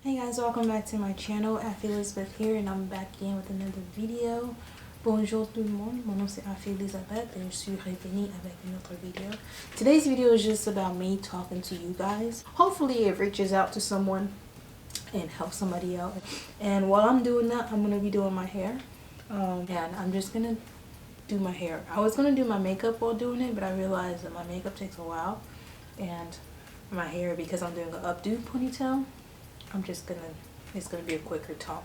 Hey guys, welcome back to my channel. Afi Elizabeth here, and I'm back again with another video. Bonjour tout le monde, mon nom c'est Afi Elizabeth et je suis revenue avec une autre video. Today's video is just about me talking to you guys. Hopefully it reaches out to someone and helps somebody out. And while I'm doing that, I'm going to be doing my hair. And I'm just going to do my hair. I was going to do my makeup while doing it, but I realized that my makeup takes a while. And my hair, because I'm doing an updo ponytail, it's gonna be a quicker talk,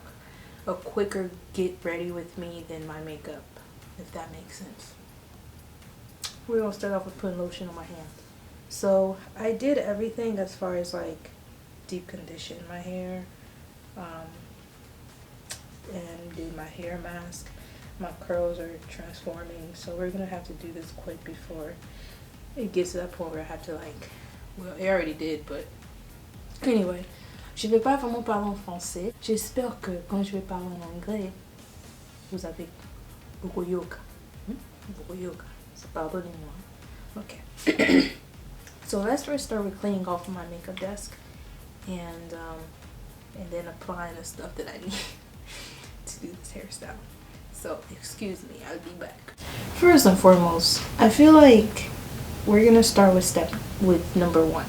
a quicker get ready with me than my makeup, if that makes sense. We're gonna start off with putting lotion on my hand. So I did everything as far as like deep condition my hair, and did my hair mask. My curls are transforming, so we're gonna have to do this quick before it gets to that point where I have to well, it already did, but anyway. Je vais pas vraiment parler en français. J'espère que quand je vais parler en anglais, vous avez beaucoup yoga. Beaucoup yoga. So pardonnez-moi. Okay. So let's first start with cleaning off my makeup desk and then applying the stuff that I need to do this hairstyle. So excuse me, I'll be back. First and foremost, I feel like we're gonna start with number 1.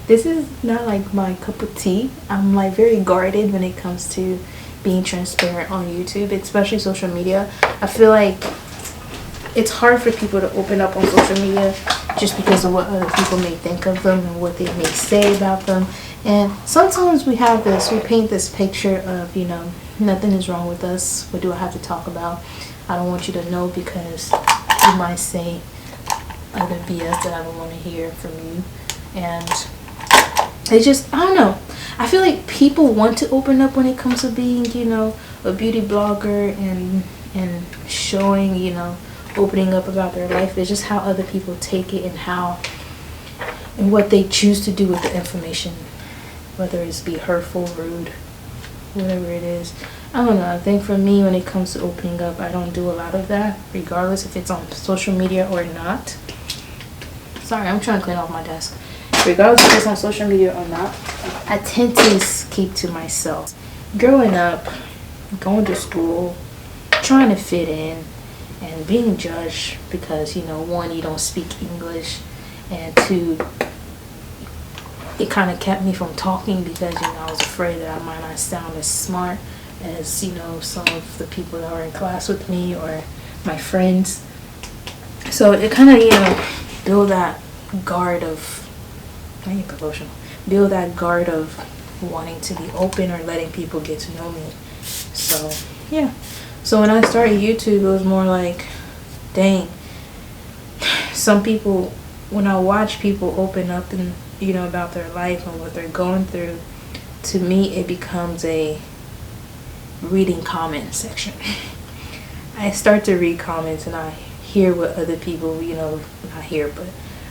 This is not like my cup of tea. I'm like very guarded when it comes to being transparent on YouTube, especially social media. I feel like it's hard for people to open up on social media just because of what other people may think of them and what they may say about them. And sometimes we paint this picture of, nothing is wrong with us. What do I have to talk about? I don't want you to know because you might say other BS that I don't want to hear from you. And it's just, I don't know. I feel like people want to open up when it comes to being, a beauty blogger and showing, opening up about their life. It's just how other people take it and what they choose to do with the information. Whether it's be hurtful, rude, whatever it is. I don't know. I think for me, when it comes to opening up, I don't do a lot of that, regardless if it's on social media or not. Sorry, I'm trying to clean off my desk. Regardless if it's on social media or not, I tend to keep to myself. Growing up, going to school, trying to fit in, and being judged because, 1, you don't speak English, and 2, it kind of kept me from talking because, I was afraid that I might not sound as smart as, some of the people that were in class with me or my friends. So it kind of, build that guard of wanting to be open or letting people get to know me. So yeah, so when I started YouTube, it was more like, dang, some people, when I watch people open up and about their life and what they're going through, to me it becomes a reading comment section. I start to read comments and I hear what other people, not hear, but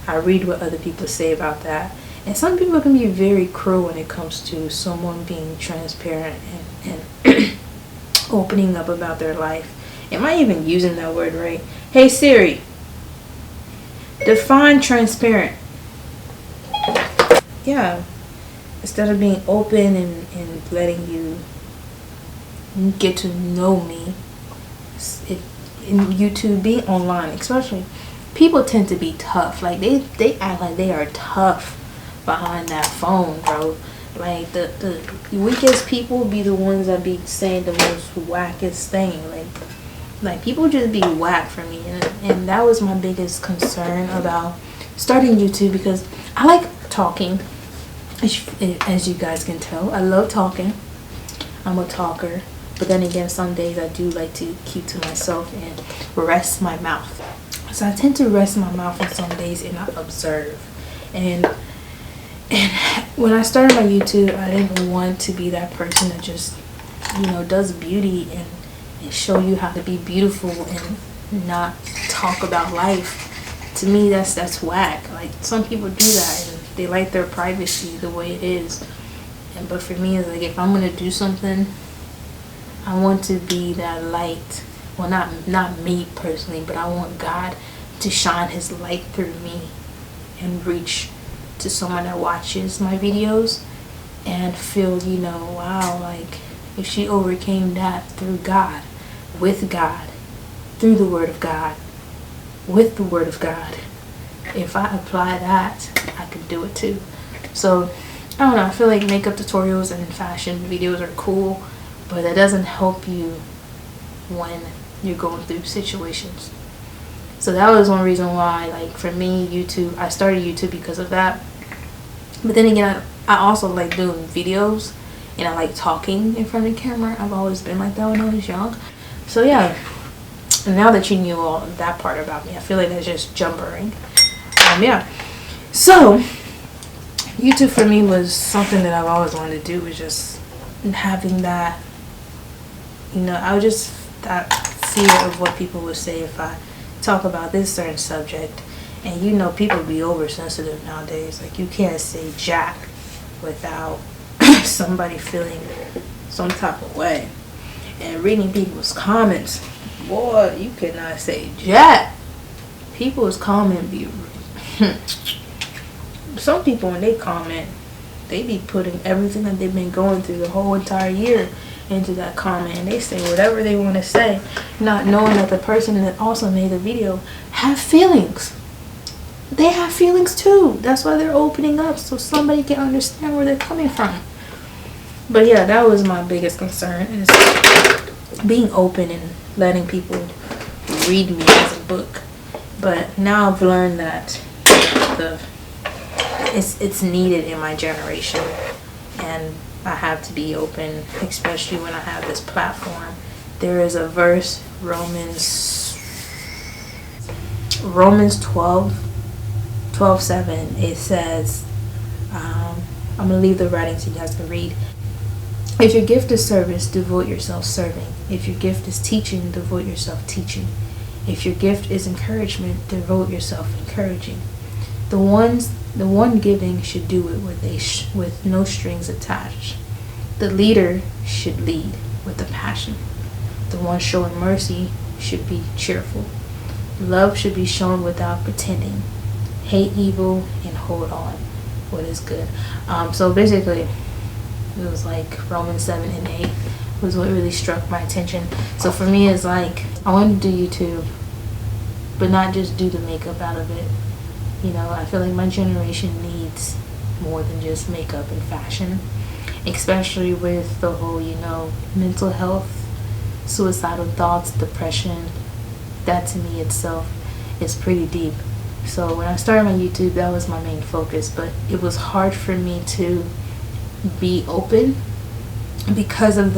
I read what other people say about that. And some people can be very cruel when it comes to someone being transparent and opening up about their life. Am I even using that word right? Hey Siri, define transparent. Yeah. Instead of being open and letting you get to know me, in YouTube, being online especially, people tend to be tough. Like they act like they are tough behind that phone, bro. Like the weakest people be the ones that be saying the most wackest thing. Like people just be whack for me, and that was my biggest concern about starting YouTube, because I like talking, as you guys can tell. I love talking. I'm a talker, but then again, some days I do like to keep to myself and rest my mouth. So I tend to rest my mouth on some days and I observe. And when I started my YouTube, I didn't want to be that person that just, does beauty and show you how to be beautiful and not talk about life. To me, that's whack. Like, some people do that and they like their privacy the way it is. But for me, it's like, if I'm gonna do something, I want to be that light. Well, not me personally, but I want God to shine his light through me and reach to someone that watches my videos and feel, you know, wow, like if she overcame that through God, with God, through the Word of God, with the Word of God, if I apply that, I could do it too. So I don't know, I feel like makeup tutorials and fashion videos are cool, but that doesn't help you when you're going through situations. So that was one reason why, like, for me, YouTube, I started YouTube because of that. But then again, I also like doing videos, and I like talking in front of the camera. I've always been like that when I was young. So yeah, now that you knew all that part about me, I feel like that's just jumpering. Yeah. So YouTube for me was something that I've always wanted to do, was just having that, you know, I would just, that fear of what people would say if I talk about this certain subject. And you know, people be oversensitive nowadays. Like, you can't say jack without somebody feeling some type of way. And reading people's comments, boy, you cannot say jack. People's comment be some people, when they comment, they be putting everything that they've been going through the whole entire year into that comment, and they say whatever they want to say, not knowing that the person that also made the video have feelings. They have feelings too. That's why they're opening up, so somebody can understand where they're coming from. But yeah, that was my biggest concern, is being open and letting people read me as a book. But now I've learned that it's needed in my generation, and I have to be open, especially when I have this platform. There is a verse, Romans 12:7. It says, I'm gonna leave the writing so you guys can read. If your gift is service, devote yourself serving. If your gift is teaching, devote yourself teaching. If your gift is encouragement, devote yourself encouraging. The one giving should do it with no strings attached. The leader should lead with a passion. The one showing mercy should be cheerful. Love should be shown without pretending. Hate evil and hold on what is good. So basically, it was like Romans 7 and 8 was what really struck my attention. So for me, it's like, I want to do YouTube, but not just do the makeup out of it. You know, I feel like my generation needs more than just makeup and fashion, especially with the whole, you know, mental health, suicidal thoughts, depression. That to me itself is pretty deep. So when I started my YouTube, that was my main focus, but it was hard for me to be open because of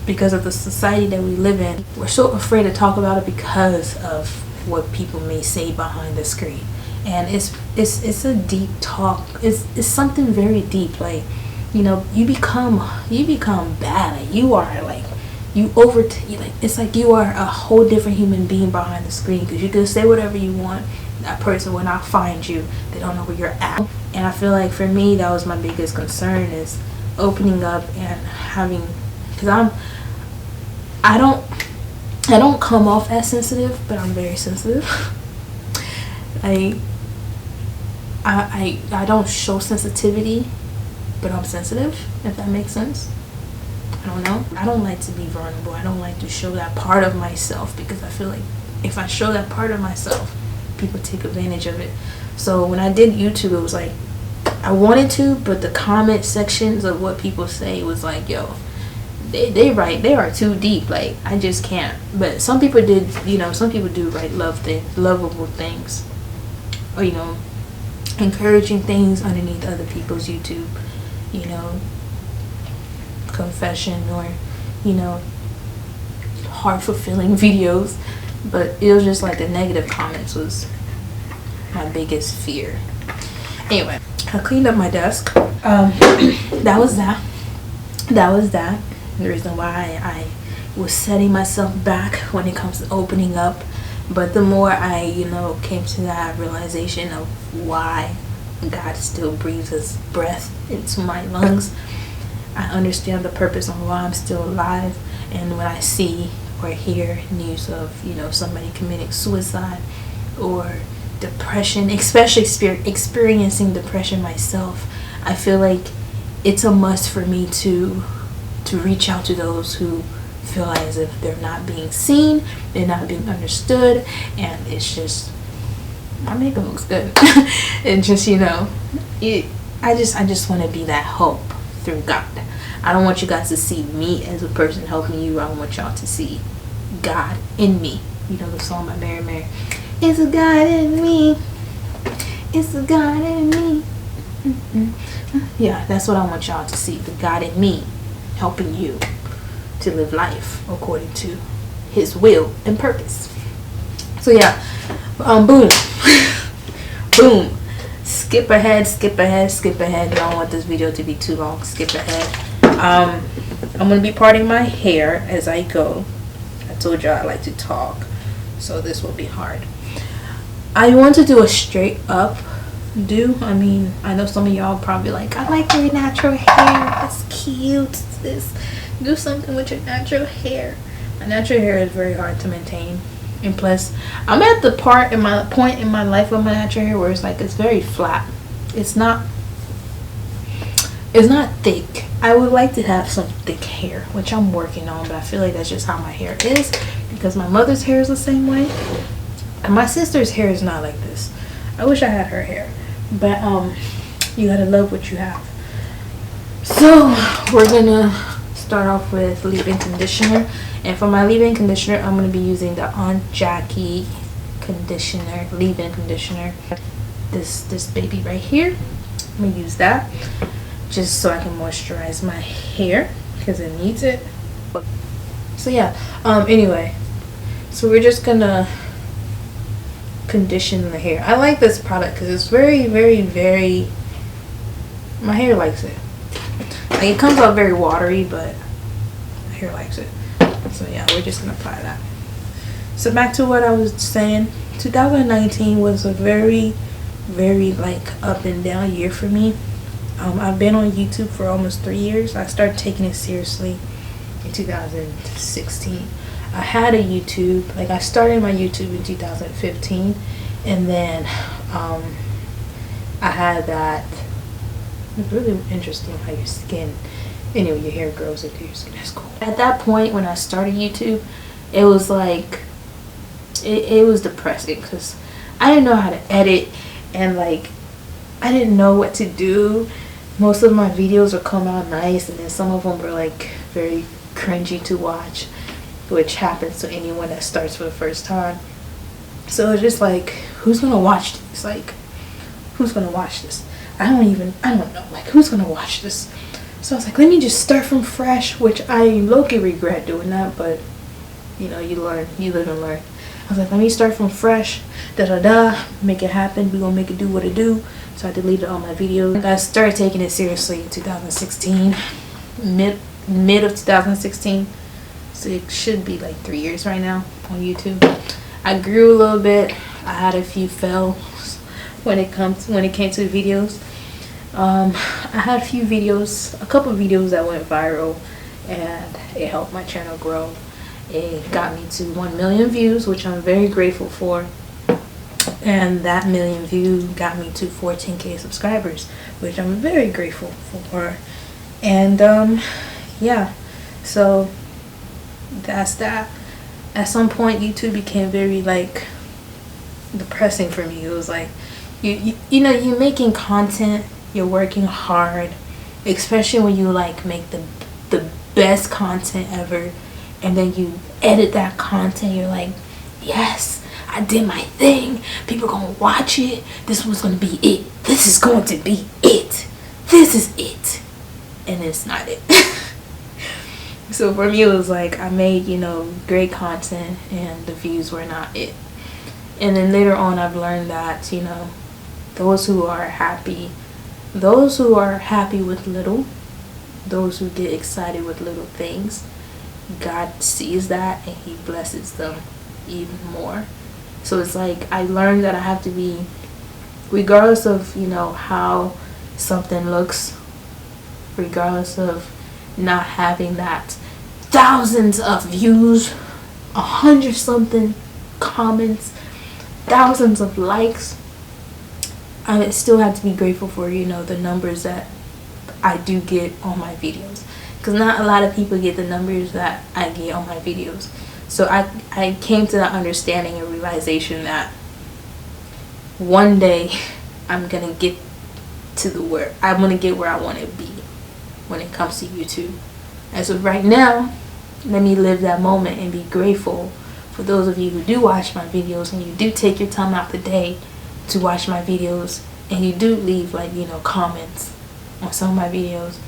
because of the society that we live in. We're so afraid to talk about it because of what people may say behind the screen, and it's a deep talk. It's something very deep. Like, you know, you become bad. Like, you are like, it's like you are a whole different human being behind the screen, because you can say whatever you want. That person will not find you. They don't know where you're at. And I feel like for me, that was my biggest concern, is opening up and having, because I don't come off as sensitive, but I'm very sensitive. I don't show sensitivity, but I'm sensitive, if that makes sense. I don't know. I don't like to be vulnerable. I don't like to show that part of myself, because I feel like if I show that part of myself, people take advantage of it. So when I did YouTube, it was like, I wanted to, but the comment sections of what people say was like, yo, they are too deep. Like, I just can't. But some people did, you know, some people do write lovable things, or, you know, encouraging things underneath other people's YouTube, you know, confession, or, you know, heart fulfilling videos. But it was just like the negative comments was my biggest fear. Anyway, I cleaned up my desk. That was that. The reason why I was setting myself back when it comes to opening up. But the more I, you know, came to that realization of why God still breathes His breath into my lungs, I understand the purpose on why I'm still alive. And when I see or hear news of, you know, somebody committing suicide or depression, especially experiencing depression myself, I feel like it's a must for me to reach out to those who feel as if they're not being seen, they're not being understood, and it's just, my makeup looks good. And just, you know, I just want to be that hope through God. I don't want you guys to see me as a person helping you. I want y'all to see God in me. You know the song by Mary Mary. It's a God in me. It's a God in me. Yeah, that's what I want y'all to see. The God in me helping you to live life according to His will and purpose. So yeah, boom. Boom. Skip ahead. I don't want this video to be too long. Skip ahead. I'm going to be parting my hair as I go. I told you I like to talk, so this will be hard. I want to do a straight up do. I mean, I know some of y'all probably like, I like your natural hair. It's cute. Do something with your natural hair. My natural hair is very hard to maintain. And plus, I'm at the point in my life of my natural hair where it's like, it's very flat. It's not thick. I would like to have some thick hair, which I'm working on, but I feel like that's just how my hair is, because my mother's hair is the same way, and my sister's hair is not like this. I wish I had her hair, but you gotta love what you have. So we're gonna start off with leave-in conditioner, and for my leave-in conditioner, I'm gonna be using the Aunt Jackie conditioner, leave-in conditioner. This baby right here. I'm gonna use that just so I can moisturize my hair because it needs it. So yeah, anyway, so we're just gonna condition the hair. I like this product because it's very, very, very, my hair likes it. Like, it comes out very watery, but my hair likes it. So yeah, we're just gonna apply that. So back to what I was saying, 2019 was a very, very like up and down year for me. I've been on YouTube for almost 3 years. I started taking it seriously in 2016. I had a YouTube, like I started my YouTube in 2015, and then I had that. It's really interesting how your skin, anyway, your hair grows into your skin. That's cool. At that point when I started YouTube, it was like, it was depressing because I didn't know how to edit, and like I didn't know what to do. Most of my videos would come out nice, and then some of them were like very cringy to watch, which happens to anyone that starts for the first time. So it's just like, who's gonna watch this? Like, who's gonna watch this? I don't know, like, who's gonna watch this? So I was like, let me just start from fresh, which I low-key regret doing that, but you know, you learn, you live and learn. I was like, let me start from fresh, make it happen, we gonna make it do what it do. So I deleted all my videos. I started taking it seriously in 2016, mid of 2016. So it should be like 3 years right now on YouTube. I grew a little bit. I had a few fails when it came to videos. I had a couple videos that went viral, and it helped my channel grow. It got me to 1 million views, which I'm very grateful for. And that 1 million views got me to 14K subscribers, which I'm very grateful for. And yeah, so that's that. At some point, YouTube became very like depressing for me. It was like, you know, you're making content, you're working hard, especially when you like make the best content ever, and then you edit that content. You're like, yes, I did my thing. People gonna watch it. This was gonna be it. This is going to be it. This is it. And it's not it. So for me, it was like, I made, you know, great content, and the views were not it. And then later on, I've learned that, you know, those who are happy with little, those who get excited with little things, God sees that and He blesses them even more. So it's like, I learned that I have to be, regardless of, you know, how something looks, regardless of not having that thousands of views, 100 something comments, thousands of likes, I still have to be grateful for, you know, the numbers that I do get on my videos, because not a lot of people get the numbers that I get on my videos. So I came to that understanding and realization that one day I'm gonna get to where I want to get where I want to be when it comes to YouTube. And so right now, let me live that moment and be grateful for those of you who do watch my videos, and you do take your time out the day to watch my videos, and you do leave, like, you know, comments on some of my videos.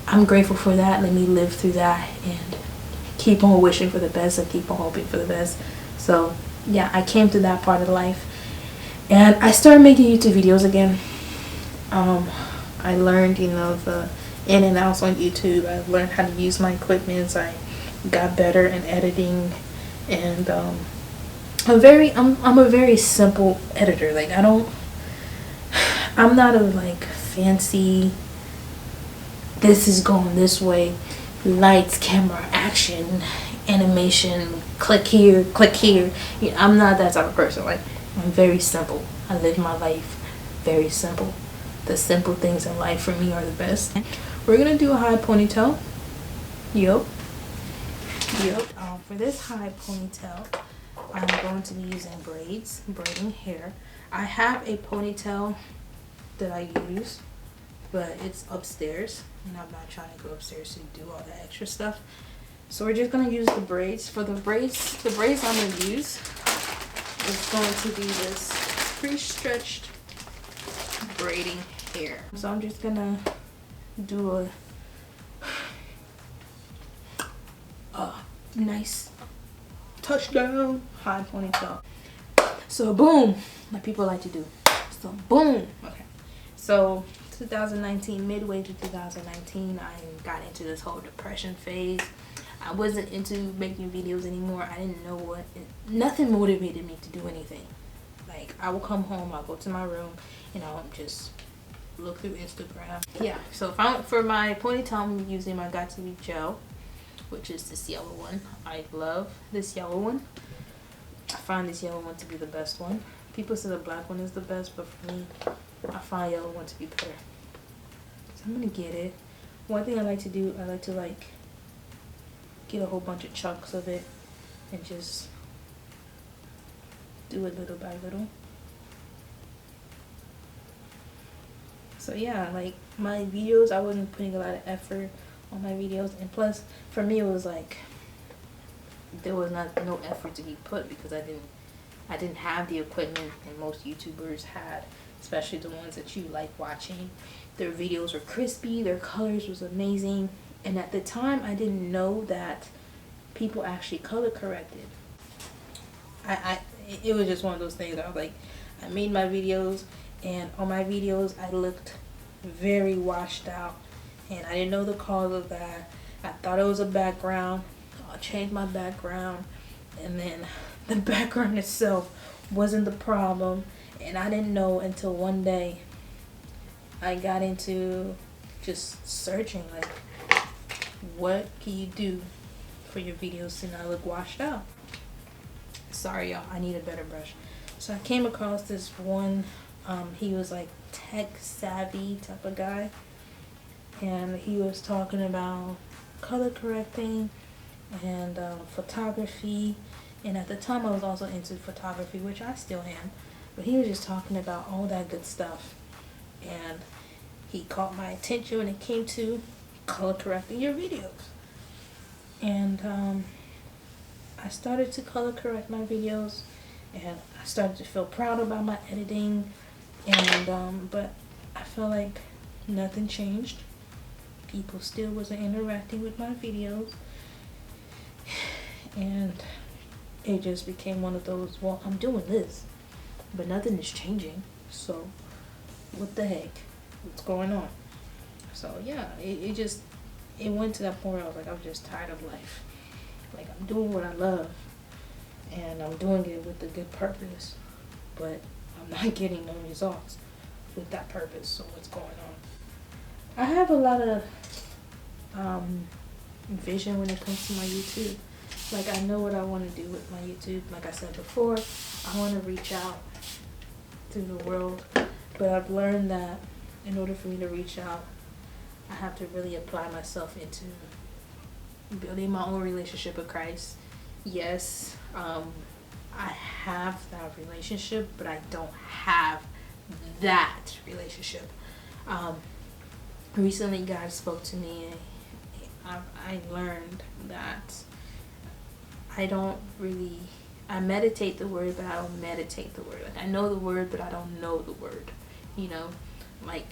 I'm grateful for that. Let me live through that and keep on wishing for the best and keep on hoping for the best. So yeah, I came to that part of life, and I started making YouTube videos again. I learned, you know, the in and outs on YouTube. I learned how to use my equipment. I got better in editing, and I'm a very simple editor. Like, I'm not a like fancy, this is going this way, lights, camera, action, animation, click here, click here. You know, I'm not that type of person. Like, I'm very simple. I live my life very simple. The simple things in life for me are the best. We're gonna do a high ponytail. Yup. For this high ponytail, I'm going to be using braids, braiding hair. I have a ponytail that I use, but it's upstairs, and I'm not trying to go upstairs to do all that extra stuff. So we're just gonna use the braids. For the braids I'm gonna use is going to be this pre-stretched braiding hair. So I'm just gonna do a nice touchdown high ponytail. So boom, like people like to do. So boom. Okay. So 2019, midway to 2019, I got into this whole depression phase. I wasn't into making videos anymore. I didn't know what, nothing motivated me to do anything. Like, I will come home, I'll go to my room, and I'll just look through Instagram. Yeah, so for my ponytail, I'm using my Got To Be gel, which is this yellow one. I love this yellow one. I find this yellow one to be the best one. People say the black one is the best, but for me, I find yellow one to be better. So I'm gonna get it. One thing I like to do, I like to like get a whole bunch of chunks of it and just do it little by little. So yeah, like my videos, I wasn't putting a lot of effort on my videos, and plus for me it was like there was no effort to be put because I didn't have the equipment and most YouTubers had, especially the ones that you like watching. Their videos were crispy, their colors was amazing, and at the time I didn't know that people actually color corrected. It was just one of those things that I was like, I made my videos, and on my videos I looked very washed out, and I didn't know the cause of that. I thought it was a background. I changed my background, and then the background itself wasn't the problem, and I didn't know until one day I got into just searching, like, what can you do for your videos to not look washed out? Sorry y'all, I need a better brush. So I came across this one, he was like tech savvy type of guy, and he was talking about color correcting and photography, and at the time I was also into photography, which I still am, but he was just talking about all that good stuff, and he caught my attention when it came to color correcting your videos. And I started to color correct my videos, and I started to feel proud about my editing, and but I felt like nothing changed. People still wasn't interacting with my videos, and it just became one of those, well, I'm doing this, but nothing is changing, so what the heck, what's going on? So yeah, it went to that point where I was like, I'm just tired of life. Like, I'm doing what I love, and I'm doing it with a good purpose, but I'm not getting no results with that purpose. So what's going on? I have a lot of vision when it comes to my YouTube. Like, I know what I want to do with my YouTube. Like I said before, I want to reach out to the world, but I've learned that in order for me to reach out, I have to really apply myself into building my own relationship with Christ. Yes, I have that relationship, but I don't have that relationship. Um, Recently, God spoke to me, and I learned that I don't really, I meditate the word, but I don't meditate the word. Like, I know the word, but I don't know the word. You know, like,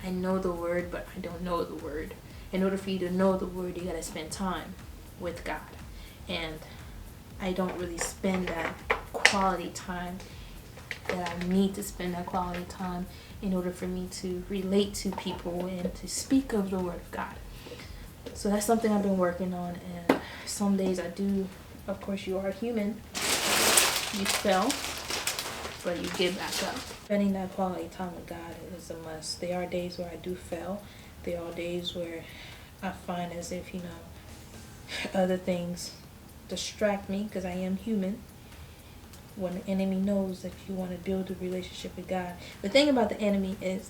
I know the word, but I don't know the word. In order for you to know the word, you gotta spend time with God. And I don't really spend that quality time that I need to spend that quality time in order for me to relate to people and to speak of the word of God. So that's something I've been working on, and some days I do, of course you are human, you fail, but you get back up. Spending that quality time with God is a must. There are days where I do fail. There are days where I find as if, other things distract me because I am human. When the enemy knows that you want to build a relationship with God. The thing about the enemy is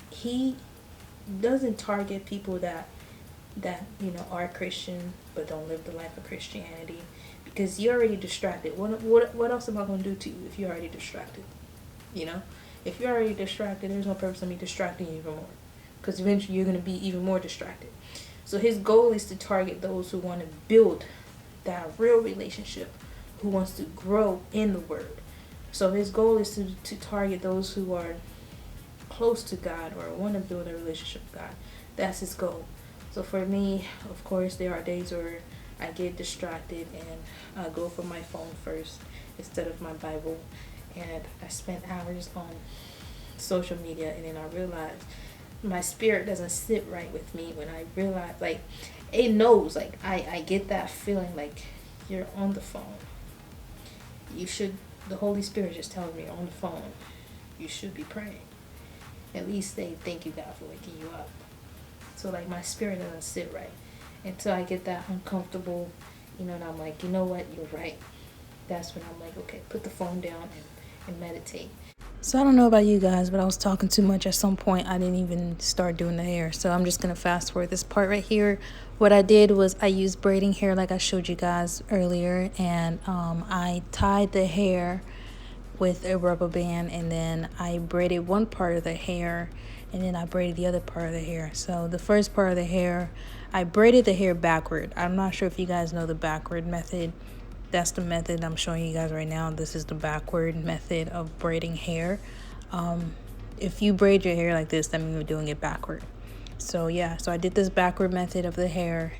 he doesn't target people that are Christian but don't live the life of Christianity, because you're already distracted. What else am I going to do to you if you're already distracted? If you're already distracted, there's no purpose in me distracting you even more, because eventually you're going to be even more distracted. So his goal is to target those who want to build that real relationship, who wants to grow in the word. So his goal is to target those who are close to God or want to build a relationship with God. That's his goal. So for me, of course, there are days where I get distracted and I go for my phone first instead of my Bible, and I spend hours on social media, and then I realize my spirit doesn't sit right with me when I realize, like, it knows, like, I get that feeling like you're on the phone. The Holy Spirit just tells me you're on the phone. You should be praying. At least they thank you, God, for waking you up. So, like, my spirit doesn't sit right until I get that uncomfortable, and I'm like, you know what, you're right. That's when I'm like, okay, put the phone down and meditate. So I don't know about you guys, but I was talking too much. At some point, I didn't even start doing the hair. So I'm just going to fast forward this part right here. What I did was I used braiding hair like I showed you guys earlier. And I tied the hair with a rubber band. And then I braided one part of the hair. And then I braided the other part of the hair. So the first part of the hair, I braided the hair backward. I'm not sure if you guys know the backward method. That's the method I'm showing you guys right now. This is the backward method of braiding hair. If you braid your hair like this, that means you're doing it backward. So yeah, so I did this backward method of the hair.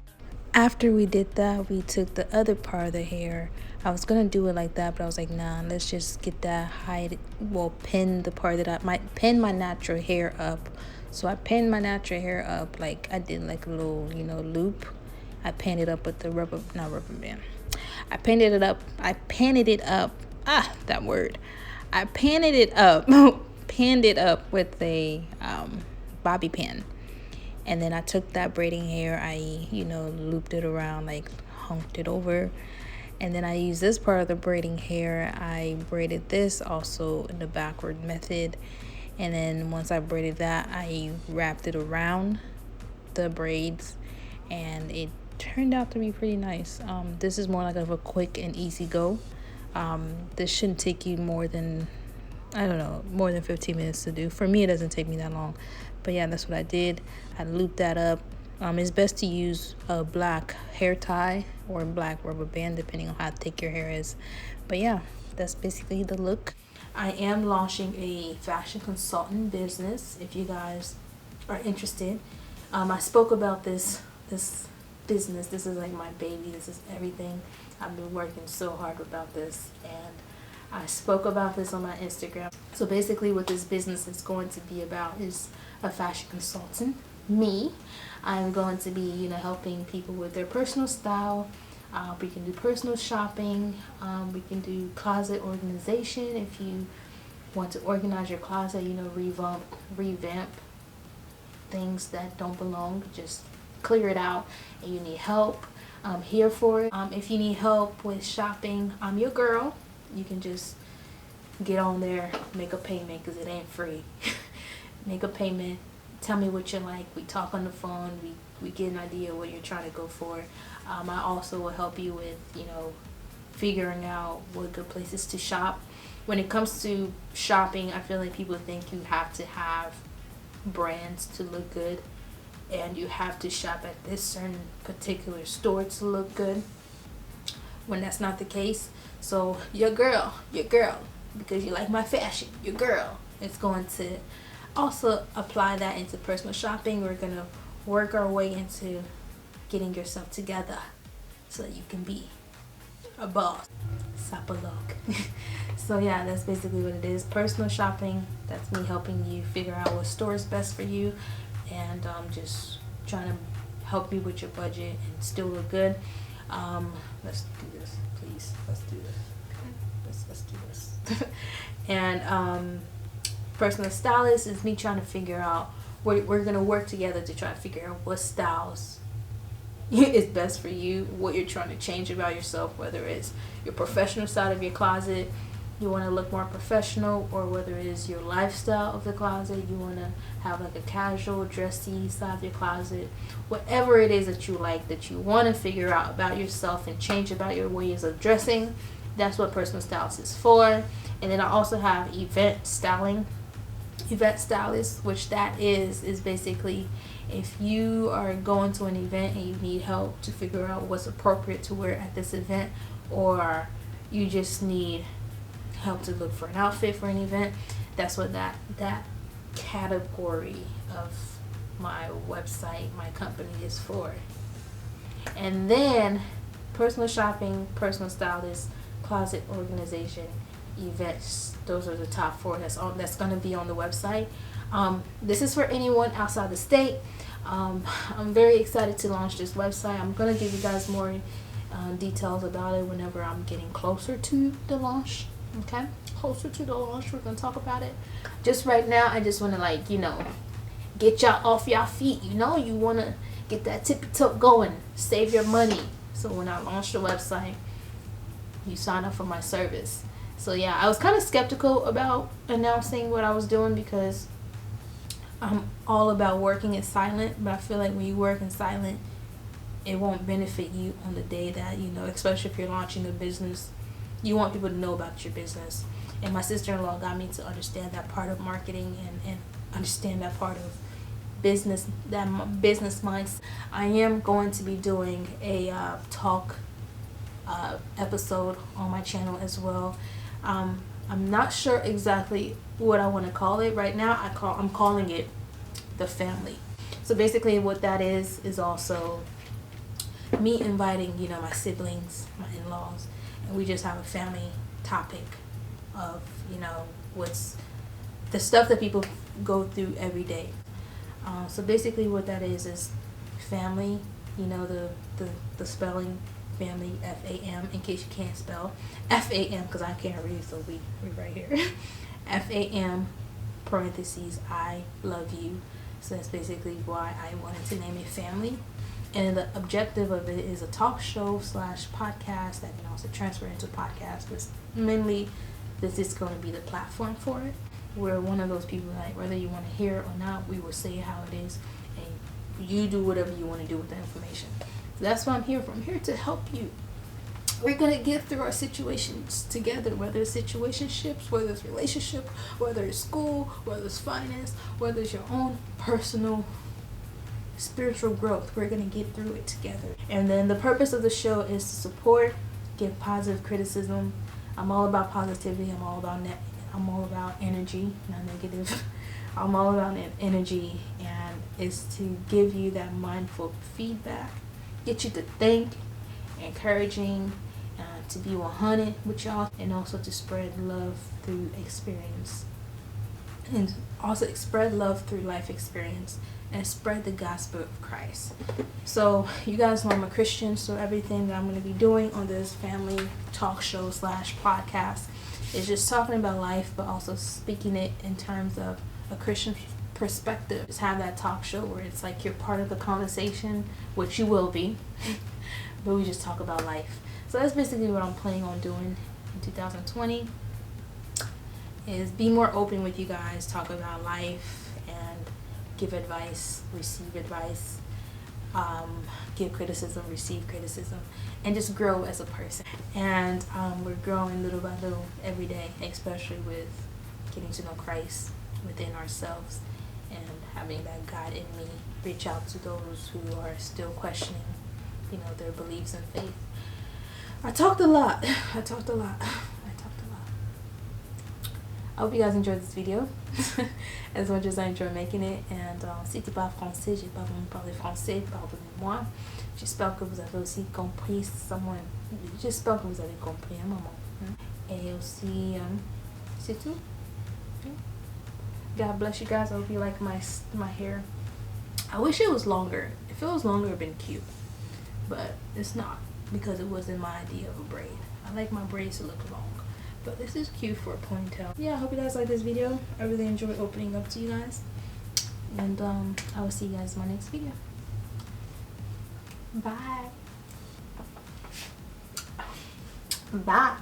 After we did that, we took the other part of the hair. I was gonna do it like that, but I was like, nah, let's just get that pin the part that I might pin my natural hair up. So I pinned my natural hair up, like I did like a little, loop. I pinned it up with the not rubber band. I painted it up. I pinned it up with a bobby pin. And then I took that braiding hair, I, looped it around, like hunked it over. And then I used this part of the braiding hair. I braided this also in the backward method. And then once I braided that, I wrapped it around the braids, and it turned out to be pretty nice. This is more like of a quick and easy go. This shouldn't take you more than 15 minutes to do. For me, it doesn't take me that long. But yeah, that's what I did. I looped that up. It's best to use a black hair tie or a black rubber band, depending on how thick your hair is. But yeah, that's basically the look. I am launching a fashion consultant business if you guys are interested. I spoke about this business. This is like my baby. This is everything. I've been working so hard about this, and I spoke about this on my Instagram. So basically what this business is going to be about is a fashion consultant. I'm going to be, helping people with their personal style. We can do personal shopping. We can do closet organization. If you want to organize your closet, revamp things that don't belong, just clear it out, and you need help, I'm here for it. If you need help with shopping, I'm your girl. You can just get on there, make a payment, because it ain't free. Make a payment, tell me what you like. We talk on the phone. We get an idea of what you're trying to go for. I also will help you with, figuring out what good places to shop. When it comes to shopping, I feel like people think you have to have brands to look good, and you have to shop at this certain particular store to look good, when that's not the case. So your girl, because you like my fashion, your girl is going to also apply that into personal shopping. We're going to work our way into getting yourself together so that you can be a boss. Sapalog. So yeah, that's basically what it is. Personal shopping, that's me helping you figure out what store is best for you, and just trying to help you with your budget and still look good. Let's do this, please. Let's do this. Okay? Let's do this. And personal stylist is me trying to figure out, we're gonna work together to try to figure out what styles is best for you, what you're trying to change about yourself, whether it's your professional side of your closet, you want to look more professional, or whether it is your lifestyle of the closet, you want to have like a casual, dressy side of your closet. Whatever it is that you like, that you want to figure out about yourself and change about your ways of dressing, that's what personal stylist is for. And then I also have event stylist, which that is basically if you are going to an event and you need help to figure out what's appropriate to wear at this event, or you just need help to look for an outfit for an event, that's what that category of my website, my company, is for. And then personal shopping, personal stylist, closet organization, events, those are the top 4 that's going to be on the website. This is for anyone outside the state. I'm very excited to launch this website. I'm going to give you guys more details about it whenever I'm getting closer to the launch. Okay, closer to the launch, we're going to talk about it. Just right now, I just want to get y'all off y'all feet. You want to get that tippy top going, save your money, so when I launch the website, you sign up for my service. So yeah, I was kind of skeptical about announcing what I was doing, because I'm all about working in silent, but I feel like when you work in silent, it won't benefit you on the day that, especially if you're launching a business, you want people to know about your business. And my sister-in-law got me to understand that part of marketing and understand that part of business mindset. I am going to be doing a talk episode on my channel as well. I'm not sure exactly what I want to call it right now. I'm calling it the family. So basically what that is also me inviting, my siblings, my in-laws, and we just have a family topic of, what's the stuff that people go through every day. So basically what that is family, the spelling family, FAM, in case you can't spell. FAM, because I can't read, so we right here. FAM, parentheses, I love you. So that's basically why I wanted to name it family. And the objective of it is a talk show / podcast that can also transfer into podcast, but mainly this is going to be the platform for it. We're one of those people that whether you want to hear it or not, we will say how it is, and you do whatever you want to do with the information. So that's what I'm here for. I'm here to help you. We're going to get through our situations together, whether it's situationships, whether it's relationship, whether it's school, whether it's finance, whether it's your own personal spiritual growth. We're going to get through it together. And then the purpose of the show is to support, give positive criticism. I'm all about positivity. I'm all about energy, not negative. I'm all about energy, and it's to give you that mindful feedback, get you to think, encouraging, to be 100 with y'all, and also to spread love through experience, and also spread love through life experience, and spread the gospel of Christ. So you guys know I'm a Christian, so everything that I'm going to be doing on this family talk show / podcast is just talking about life, but also speaking it in terms of a Christian perspective. Just have that talk show where it's like you're part of the conversation, which you will be, but we just talk about life. So that's basically what I'm planning on doing in 2020, is be more open with you guys, talk about life, and give advice, receive advice, give criticism, receive criticism, and just grow as a person. And we're growing little by little every day, especially with getting to know Christ within ourselves and having that God in me reach out to those who are still questioning, you know, their beliefs and faith. I talked a lot. I hope you guys enjoyed this video as much as I enjoy making it. And si t'es pas français, j'ai pas vraiment parlé français, pardonnez-moi. J'espère que vous avez aussi compris. J'espère que vous avez compris un moment. Et aussi, c'est tout. God bless you guys. I hope you like my hair. I wish it was longer. If it was longer, it'd been cute, but it's not because it wasn't my idea of a braid. I like my braids to look long, but this is cute for a ponytail. Yeah, I hope you guys like this video. I really enjoyed opening up to you guys, and I will see you guys in my next video. Bye. Bye.